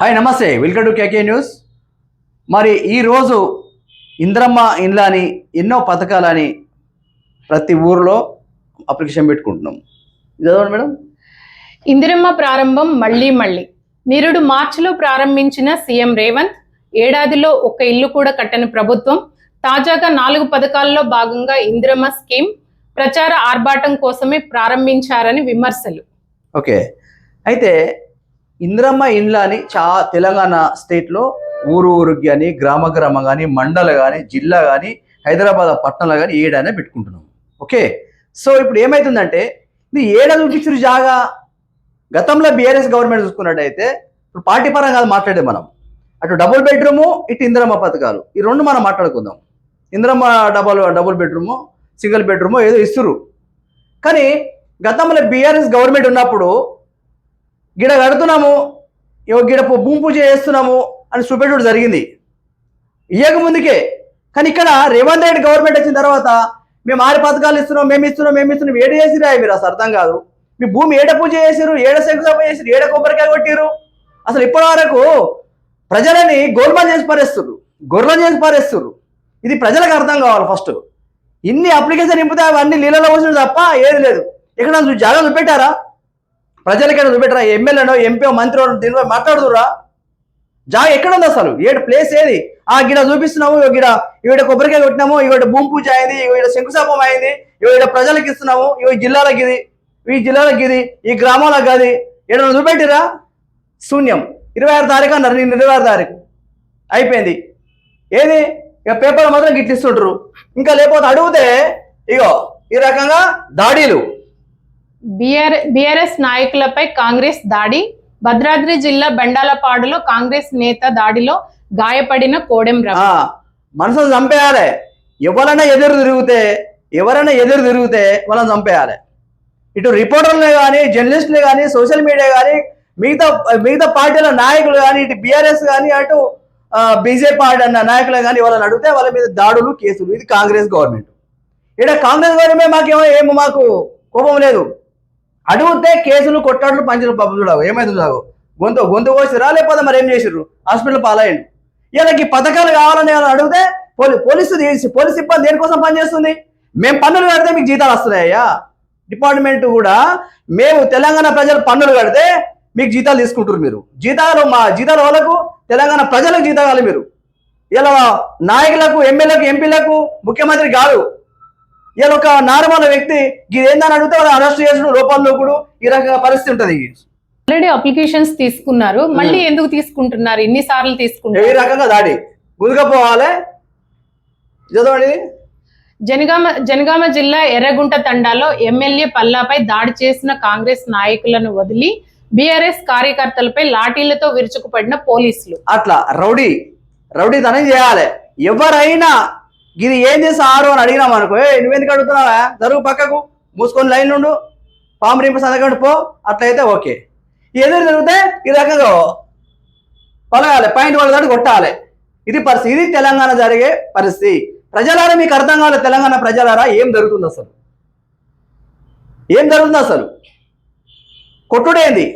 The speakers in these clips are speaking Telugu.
హాయ్ నమస్తే, వెల్కమ్ టు కేకే న్యూస్. మరి ఈరోజు ఇంద్రమ్మ ఇండ్లని ఎన్నో పథకాలని ప్రతి ఊరిలో అప్లికేషన్ పెట్టుకుంటున్నాం. చదవండి మేడం. ఇందిరమ్మ ప్రారంభం మళ్ళీ నిరుడు మార్చిలో ప్రారంభించిన సీఎం రేవంత్ ఏడాదిలో ఒక్క ఇల్లు కూడా కట్టని ప్రభుత్వం తాజాగా 4 పథకాల్లో భాగంగా ఇందిరమ్మ స్కీమ్ ప్రచార ఆర్భాటం కోసమే ప్రారంభించారని విమర్శలు. ఓకే, అయితే ఇందిరమ్మ ఇండ్ల అని తెలంగాణ స్టేట్లో ఊరికి కానీ గ్రామ కానీ మండల కానీ జిల్లా కానీ హైదరాబాద్ పట్టణంలో కానీ ఏడైనా పెట్టుకుంటున్నాం. ఓకే, సో ఇప్పుడు ఏమవుతుందంటే ఇది ఏడ చూపించిన జాగా గతంలో బీఆర్ఎస్ గవర్నమెంట్ చూసుకున్నట్టయితే ఇప్పుడు పార్టీ పరంగా కాదు మాట్లాడే మనం, అటు డబుల్ బెడ్రూము ఇటు ఇందిరమ్మ పథకాలు ఈ రెండు మనం మాట్లాడుకుందాం. Indiramma double bedroom single bedroom ఏదో ఇస్తురు, కానీ గతంలో బీఆర్ఎస్ గవర్నమెంట్ ఉన్నప్పుడు గిడ కడుతున్నాము గిడ భూమి పూజ చేస్తున్నాము అని చూపెట్టడం జరిగింది ఇయ్యక ముందుకే. కానీ ఇక్కడ రేవంత్ రెడ్డి గవర్నమెంట్ వచ్చిన తర్వాత మేము 6 పథకాలు ఇస్తున్నాం, మేము ఇస్తున్నాం ఏడ చేసిరా మీరు అసలు అర్థం కాదు. మీ భూమి ఏడ పూజ చేసారు, ఏడ శంకుస్థాపన చేసారు, ఏడ కొబ్బరికాయ కొట్టిరు. అసలు ఇప్పటి వరకు ప్రజలని గోల్మాల్ చేసి పారేస్తున్నారు, గొర్రెలు చేసి పారేస్తున్నారు. ఇది ప్రజలకు అర్థం కావాలి. ఫస్ట్ ఇన్ని అప్లికేషన్ నింపితే అవన్నీ నీళ్ళలో పోసిన తప్ప ఏది లేదు. ఇక్కడ జాగా చూపెట్టారా? ప్రజలకైనా చూపెట్టరా? ఎమ్మెల్యేనో ఎంపీఓ మంత్రి దీనిపై మాట్లాడుతురా? జాగా ఎక్కడ ఉంది అసలు? ప్లేస్ ఏది? ఆ గిడ చూపిస్తున్నాము, ఈవిడ కొబ్బరికాయ కొట్టినాము, ఈవిడ భూమి పూజ అయింది, ఈవిడ శంకుస్థాపం అయింది, ఈవిడ ప్రజలకు ఇస్తున్నాము, ఈ జిల్లాలకు ఇది, ఈ జిల్లాలకు ఇది, ఈ గ్రామాలకు అది ఏడన్నా చూపెట్టిరా? శూన్యం. 26 తారీఖు అన్నారు, నిన్న 26 తారీఖు అయిపోయింది. ఏది ఇక పేపర్లో మాత్రం గిట్లు ఇస్తుంటారు. ఇంకా లేకపోతే అడిగితే ఇగో ఈ రకంగా దాడులు. బీఆర్ఎస్ నాయకులపై కాంగ్రెస్ దాడి. భద్రాద్రి జిల్లా బండాలపాడులో కాంగ్రెస్ నేత దాడిలో గాయపడిన కోడెం రవి. మనసును చంపేయాలి. ఎవరైనా ఎదురు తిరిగితే వాళ్ళని చంపేయాలి. ఇటు రిపోర్టర్లే కానీ, జర్నలిస్టులే కానీ, సోషల్ మీడియా కానీ, మిగతా పార్టీల నాయకులు కానీ, ఇటు బీఆర్ఎస్ కానీ, అటు బీజేపీ పార్టీ అన్న నాయకులు కానీ వాళ్ళని అడిగితే వాళ్ళ మీద దాడులు, కేసులు. ఇది కాంగ్రెస్ గవర్నమెంట్. ఇక్కడ కాంగ్రెస్ గవర్నమెంట్ మాకు కోపం లేదు. అడిగితే కేసులు, కొట్టాడులు, పంచులు, పబ్బులు ఏమైతే గొంతు కోసిరా, లేకపోతే మరి ఏం చేసిర్రు? హాస్పిటల్ పాలయ్యండు. వీళ్ళకి పథకాలు కావాలని అడిగితే పోలీసు సిబ్బంది దేనికోసం పనిచేస్తుంది? మేము పన్నులు కడితే మీకు జీతాలు వస్తున్నాయ్యా. డిపార్ట్మెంట్ కూడా మేము తెలంగాణ ప్రజలు పన్నులు కడితే మీకు జీతాలు తీసుకుంటారు. మీరు మా జీతాలు వాళ్ళకు, తెలంగాణ ప్రజలకు జీతాలు. మీరు ఇలా నాయకులకు, ఎమ్మెల్యేలకు, ఎంపీలకు, ముఖ్యమంత్రి కాదు. ఇలా ఒక నార్మల్ వ్యక్తి ఇది ఏందని అడిగితే వాళ్ళు అరెస్ట్ చేసుడు, లోపాల్లో కూడా ఈ రకంగా పరిస్థితి ఉంటుంది. ఆల్రెడీ అప్లికేషన్స్ తీసుకున్నారు, మళ్ళీ ఎందుకు తీసుకుంటున్నారు? ఎన్నిసార్లు తీసుకుంటారు? ఈ రకంగా దాడి గుంజుకపోవాలి. చదవండి. జనగామ జిల్లా ఎర్రగుంట తండాలో ఎమ్మెల్యే పల్లాపై దాడి చేసిన కాంగ్రెస్ నాయకులను వదిలి బీఆర్ఎస్ కార్యకర్తలపై లాఠీలతో విరుచుకుపడిన పోలీసులు. అట్లా రౌడీతనం చేయాలి. ఎవరైనా ఇది ఏం చేస్తారు అని అడిగినాం అనుకో, నువ్వెందుకు అడుగుతున్నావా, జరుగు పక్కకు, మూసుకొని లైన్ నుండు, పాము రింపు సందకండి పో, అట్లయితే ఓకే. ఎదురు తిరిగితే ఈ రకంగా పలగాలి, పాయింట్ వాళ్ళ దాటి కొట్టాలి. ఇది పరిస్థితి. ఇది తెలంగాణ జరిగే పరిస్థితి. ప్రజలారా మీకు అర్థం కావాలి. తెలంగాణ ప్రజలారా ఏం జరుగుతుంది అసలు? కొట్టుడేంది?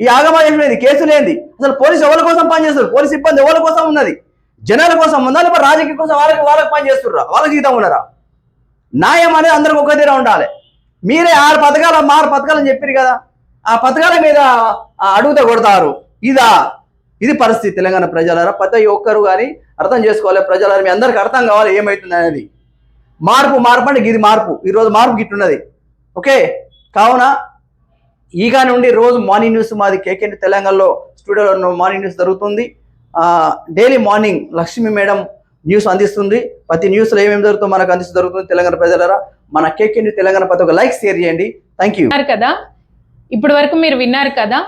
ఈ ఆగమాయేది? కేసులేంది? అసలు పోలీసు ఎవరి కోసం పనిచేస్తారు? పోలీసు సిబ్బంది ఎవరి కోసం ఉన్నది? జనాల కోసం ఉందా, లేకపోతే రాజకీయ కోసం వాళ్ళకి పని చేస్తుర్రా? వాళ్ళకి జీతం ఉన్నారా? న్యాయం అనేది అందరికి ఒక తీరా ఉండాలి. మీరే 6 పథకాలు అని చెప్పారు కదా, ఆ పథకాల మీద అడుగుతే కొడతారు. ఇది పరిస్థితి. తెలంగాణ ప్రజలారా ప్రతి ఒక్కరు కానీ అర్థం చేసుకోవాలి. ప్రజలారా మీ అందరికి అర్థం కావాలి ఏమవుతుంది అనేది. మార్పు అంటే ఇది మార్పు. ఈరోజు మార్పు గిట్టున్నది. ఓకే, కావున ఈగ నుండి రోజు మార్నింగ్ న్యూస్ మాది కేకే తెలంగాణలో స్టూడియోలో మార్నింగ్ న్యూస్ జరుగుతుంది. Daily morning Lakshmi madam news అందిస్తుంది. ప్రతి న్యూస్లో ఏమేమి జరుగుతుందో మనకు జరుగుతుంది. తెలంగాణ ప్రజలారా మన కేకే న్యూస్ తెలంగాణ ప్రతి ఒక్క లైక్ షేర్ చేయండి. Thank you. కదా ఇప్పటి వరకు మీరు విన్నారు కదా,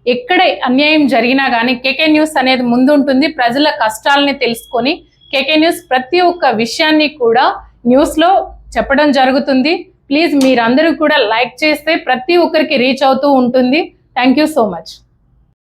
ఎక్కడ అన్యాయం జరిగినా కానీ కేకే న్యూస్ అనేది ముందు ఉంటుంది. ప్రజల కష్టాలని తెలుసుకొని కేకే న్యూస్ ప్రతి ఒక్క విషయాన్ని కూడా న్యూస్లో చెప్పడం జరుగుతుంది. ప్లీజ్ మీరందరూ కూడా లైక్ చేస్తే ప్రతి ఒక్కరికి రీచ్ అవుతూ ఉంటుంది. Thank you so much.